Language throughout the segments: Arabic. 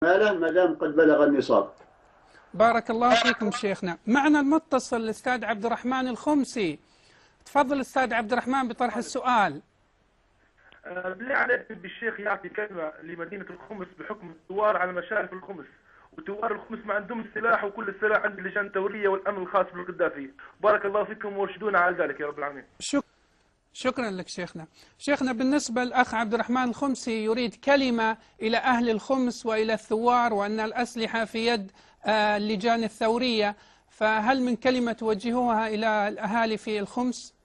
ماله ما دام قد بلغ النصاب. بارك الله فيكم شيخنا. معنا المتصل الأستاذ عبد الرحمن الخمسي. تفضل أستاذ عبد الرحمن بطرح السؤال. بالله عليك بالشيخ يعطي كلمة لمدينة الخمس بحكم الثوار على مشارف الخمس، وثوار الخمس ما عندهم السلاح وكل السلاح عند اللجان الثورية والأمن الخاص بالقذافي. بارك الله فيكم وارشدونا على ذلك يا رب العالمين. شكرا لك شيخنا. شيخنا بالنسبة للأخ عبد الرحمن الخمسي يريد كلمة إلى أهل الخمس وإلى الثوار وأن الأسلحة في يد اللجان الثورية، فهل من كلمة توجهوها إلى الأهالي في الخمس؟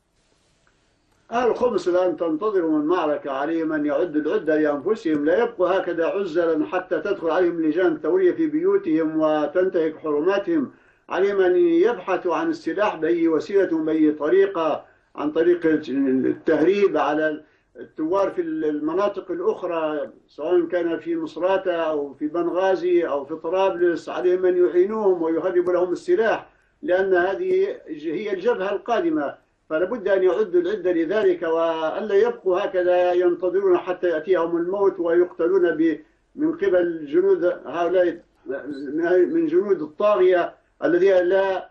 أهل الخمس الآن تنتظرهم المعركة، عليهم أن يعدوا العدة لأنفسهم، لا يبقوا هكذا عزلا حتى تدخل عليهم اللجان الثورية في بيوتهم وتنتهك حرماتهم. عليهم أن يبحثوا عن السلاح بأي وسيلة بأي طريقة، عن طريق التهريب على الثوار في المناطق الأخرى، سواء كان في مصراتة أو في بنغازي أو في طرابلس. عليهم أن يعينوهم ويهربوا لهم السلاح، لأن هذه هي الجبهة القادمة، فلا بد أن يعدوا العدة لذلك، وألا يبقوا هكذا ينتظرون حتى يأتيهم الموت ويقتلون من قبل جنود هؤلاء، من جنود الطاغية الذين لا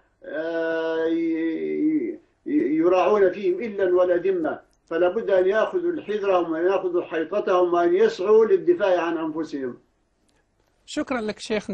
يراعون فيهم إلا ولا ذمة. فلا بد أن يأخذوا حذرهم وأن يأخذوا حيطتهم وأن يسعوا للدفاع عن أنفسهم. شكرا لك شيخنا.